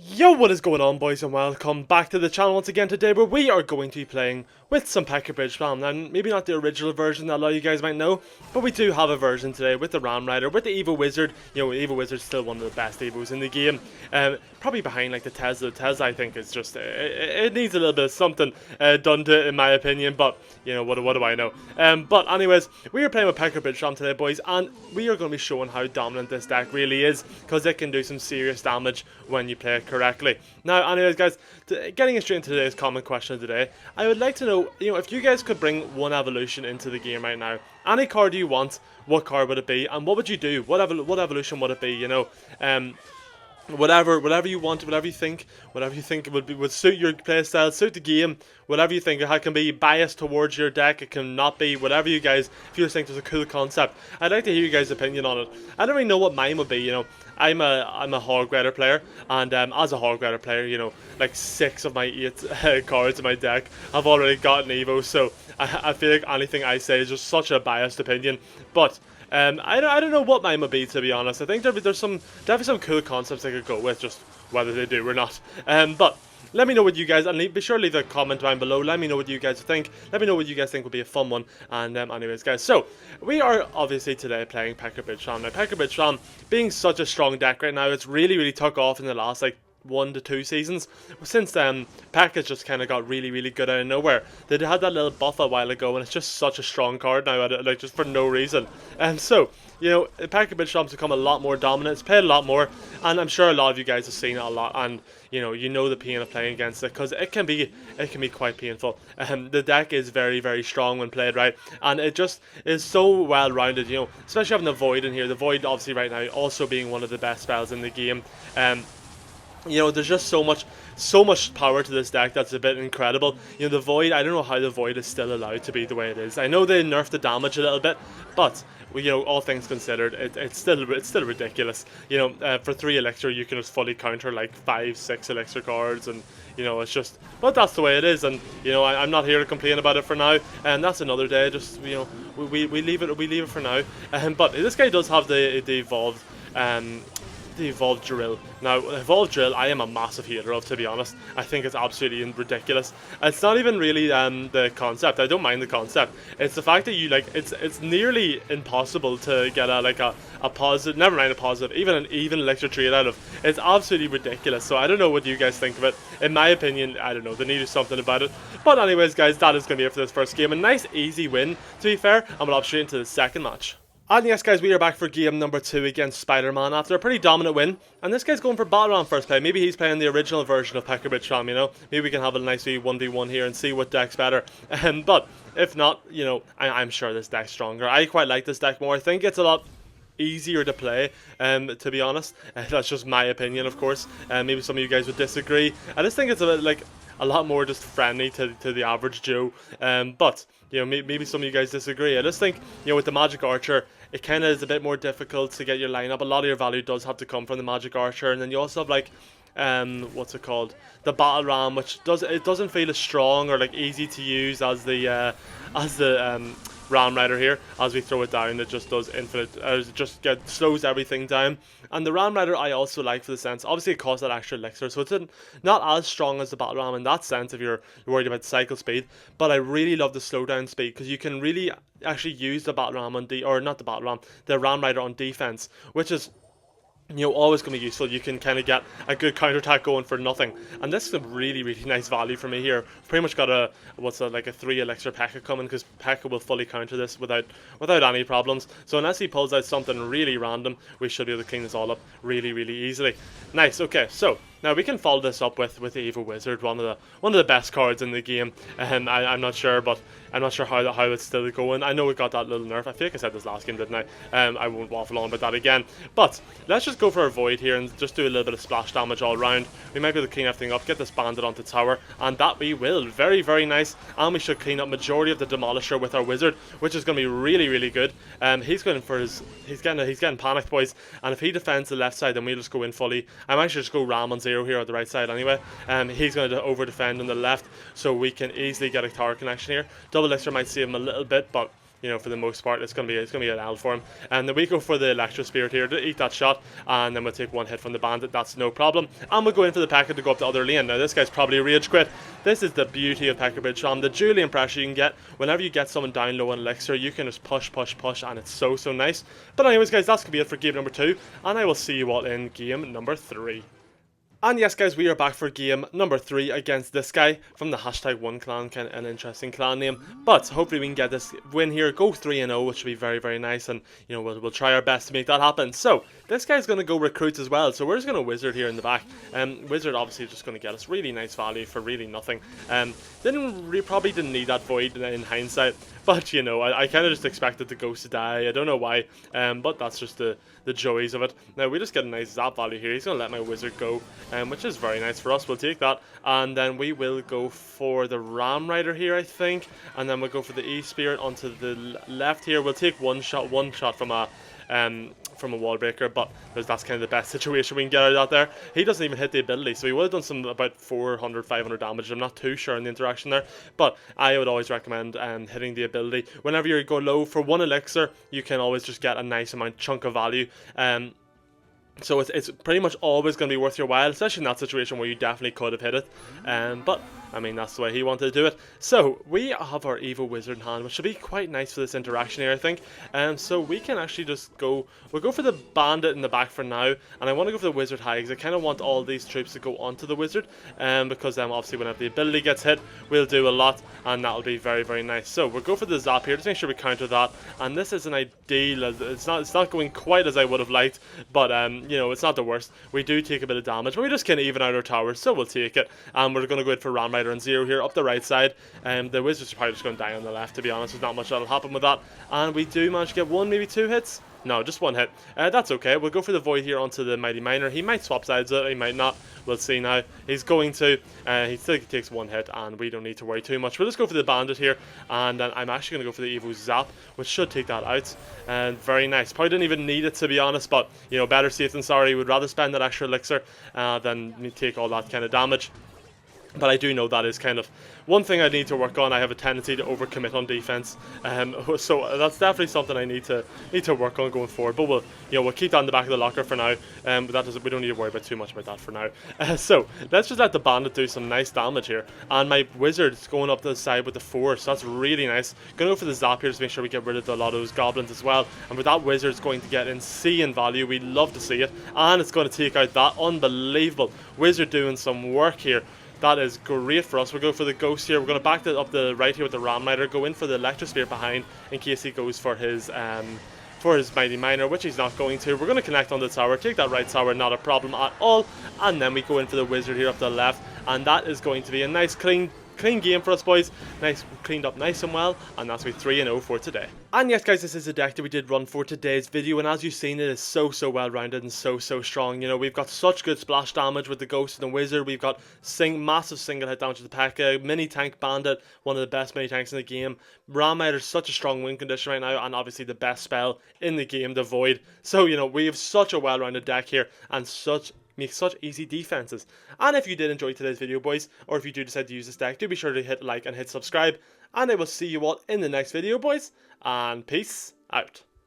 Yo, what is going on, boys, and welcome back to the channel once again today, where we are going to be playing with some Pekka Bridge Ram. Now, maybe not the original version that a lot of you guys might know, but we do have a version today with the Ram Rider, with the Evil Wizard. You know, Evil Wizard's still one of the best Evos in the game. Probably behind like the Tesla. Tesla, I think, is just it needs a little bit of something done to it, in my opinion. But you know, what do I know? But anyways, we are playing with Pekka Bridge Ram today, boys, and we are going to be showing how dominant this deck really is, because it can do some serious damage when you play it correctly. Now, anyways, guys, getting straight into today's common question today, I would like to know, if you guys could bring one evolution into the game right now, any card you want, what card would it be, and what would you do? What evolution would it be? Whatever you want, whatever you think would suit your playstyle, suit the game, whatever you think. It can be biased towards your deck, it can not be, whatever you guys, if you just think there's a cool concept. I'd like to hear you guys' opinion on it. I don't really know what mine would be, I'm a Hog Rider player, and as a Hog Rider player, like 6 of my 8 cards in my deck have already gotten Evo, so I feel like anything I say is just such a biased opinion, but I don't know what mine would be, to be honest. I think there's definitely some cool concepts I could go with, just whether they do or not. But let me know what you guys, and be sure to leave a comment down below. Let me know what you guys think. Let me know what you guys think would be a fun one. And anyways, guys, so we are obviously today playing Pekka Bridge Ram. Now, Pekka Bridge Ram being such a strong deck right now, it's really took off in the last like 1 to 2 seasons. Since then, Pekka's just kind of got really good out of nowhere. They had that little buff a while ago, and it's just such a strong card now, like just for no reason. And so, Pekka Bridge Ram's become a lot more dominant. It's played a lot more, and I'm sure a lot of you guys have seen it a lot. And you know the pain of playing against it, because it can be quite painful. The deck is very strong when played right, and it just is so well rounded. Especially having the Void in here. The Void, obviously, right now also being one of the best spells in the game. There's just so much power to this deck that's a bit incredible. The Void, I don't know how the Void is still allowed to be the way it is. I know they nerfed the damage a little bit, but all things considered, it's still ridiculous. For 3 elixir, you can just fully counter like 5-6 elixir cards, and it's just, but that's the way it is. And I'm not here to complain about it for now, and that's another day. Just we leave it for now. But this guy does have the evolved. The evolved drill. Now, evolved drill, I am a massive hater of, to be honest. I think it's absolutely ridiculous. It's not even really the concept. I don't mind the concept. It's the fact that it's nearly impossible to get a positive, never mind a positive, even an even elixir trade out of. It's absolutely ridiculous. So I don't know what you guys think of it. In my opinion, I don't know. They need to do something about it. But anyways, guys, that is going to be it for this first game. A nice, easy win, to be fair. And we'll hop straight into the second match. And yes, guys, we are back for game number 2 against Spider-Man after a pretty dominant win. And this guy's going for Battle Ram first play. Maybe he's playing the original version of Pekka Bridge Ram, Maybe we can have a nice 1v1 here and see what deck's better. But if not, I'm sure this deck's stronger. I quite like this deck more. I think it's a lot easier to play, to be honest. That's just my opinion, of course. Maybe some of you guys would disagree. I just think it's a lot more just friendly to the average Joe. But maybe some of you guys disagree. I just think, with the Magic Archer, it kind of is a bit more difficult to get your lineup. A lot of your value does have to come from the Magic Archer, and then you also have like, what's it called? The Battle Ram, which doesn't feel as strong or like easy to use as the Ram Rider here. As we throw it down, it just does infinite, slows everything down. And the Ram Rider I also like, for the sense, obviously it costs that extra elixir, so it's not as strong as the Battle Ram in that sense if you're worried about cycle speed. But I really love the slowdown speed, because you can really actually use the Battle Ram on the Ram Rider on defense, which is always going to be useful. You can kind of get a good counterattack going for nothing, and this is a really nice value for me here. Pretty much got a 3 elixir Pekka coming, because Pekka will fully counter this without any problems. So unless he pulls out something really random, we should be able to clean this all up really easily. Nice. Okay, so now we can follow this up with the Evil Wizard, one of the best cards in the game. And I'm not sure, but I'm not sure how it's still going. I know it got that little nerf. I feel like I said this last game, didn't I? I won't waffle on about that again. But let's just go for a Void here and just do a little bit of splash damage all around. We might be able to clean everything up, get this bandit onto tower, and that we will. Very nice. And we should clean up majority of the Demolisher with our Wizard, which is going to be really good. He's going for he's getting panicked, boys. And if he defends the left side, then we'll just go in fully. I might just go Ram on 0 here on the right side anyway. He's going to over defend on the left, so we can easily get a tower connection here. Double elixir might save him a little bit, but you know, for the most part, it's gonna be an L for him. And then we go for the Electro Spirit here to eat that shot, and then we'll take one hit from the Bandit. That's no problem. And we'll go in for the Pekka to go up the other lane. Now this guy's probably rage quit. This is the beauty of Pekka Bridge Slam. The Julian pressure you can get whenever you get someone down low on Elixir, you can just push, and it's so nice. But anyways, guys, that's gonna be it for game number 2, and I will see you all in game number 3. And yes, guys, we are back for game number 3 against this guy from the #1clan, kind of an interesting clan name. But hopefully we can get this win here, go 3-0, which would be very nice, and you know we'll try our best to make that happen. So this guy's going to go recruits as well, so we're just going to Wizard here in the back. Wizard obviously just going to get us really nice value for really nothing. Probably didn't need that Void in hindsight, but you know I kind of just expected the Ghost to die. I don't know why, but that's just the joys of it. Now we just get a nice zap value here. He's going to let my Wizard go, which is very nice for us. We'll take that, and then we will go for the Ram Rider here, I think, and then we'll go for the E-Spirit onto the left here. We'll take one shot from a wall breaker, but that's kind of the best situation we can get out of that there. He doesn't even hit the ability, so he would have done about 400-500 damage. I'm not too sure in the interaction there, but I would always recommend hitting the ability. Whenever you go low for 1 elixir, you can always just get a nice chunk of value. So it's pretty much always going to be worth your while, especially in that situation where you definitely could have hit it. But I mean, that's the way he wanted to do it. So we have our Evo Wizard in hand, which should be quite nice for this interaction here, I think. So we can actually just we'll go for the Bandit in the back for now, and I want to go for the Wizard high because I kind of want all these troops to go onto the Wizard, because obviously whenever the ability gets hit, we'll do a lot, and that'll be very nice. So we'll go for the Zap here, just make sure we counter that, and this isn't ideal. It's not going quite as I would have liked, but you know, it's not the worst. We do take a bit of damage, but we just kind of even out our towers, so we'll take it. And we're going to go in for Ram Rider and Zero here up the right side. The Wizard's probably just going to die on the left, to be honest. There's not much that'll happen with that. And we do manage to get 1, maybe 2 hits. No, just 1 hit. That's okay. We'll go for the Void here onto the Mighty Miner. He might swap sides it, he might not. We'll see now. He's going to. He still takes 1 hit, and we don't need to worry too much. We'll just go for the Bandit here, and then I'm actually going to go for the Evo Zap, which should take that out. And very nice. Probably didn't even need it, to be honest, but you know, better safe than sorry. Would rather spend that extra elixir than take all that kind of damage. But I do know that is kind of one thing I need to work on. I have a tendency to overcommit on defense, so that's definitely something I need to work on going forward. But we'll keep that in the back of the locker for now. But we don't need to worry about too much about that for now. So let's just let the Bandit do some nice damage here, and my Wizard's going up the side with the Force. So that's really nice. Gonna go for the Zap here to make sure we get rid of a lot of those goblins as well. And with that, Wizard's going to get insane value. We love to see it, and it's going to take out that unbelievable Wizard doing some work here. That is great for us. We'll go for the Ghost here. We're going to back that up the right here with the Ram Rider. Go in for the Electro Spear behind in case he goes for his Mighty Miner, which he's not going to. We're going to connect on the tower. Take that right tower, not a problem at all. And then we go in for the Wizard here up the left. And that is going to be a nice clean game for us, boys. Nice, cleaned up nice and well, and that's 3-0 for today. And yes, guys, this is the deck that we did run for today's video, and as you've seen, it is so well rounded and so strong. You know, we've got such good splash damage with the Ghost and the Wizard. We've got massive single hit damage with the Pekka, mini tank Bandit, one of the best mini tanks in the game. Ram Rider's such a strong win condition right now, and obviously the best spell in the game, the Void. So you know, we have such a well rounded deck here, and make such easy defenses. And if you did enjoy today's video, boys, or if you do decide to use this deck, do be sure to hit like and hit subscribe, and I will see you all in the next video, boys, and peace out.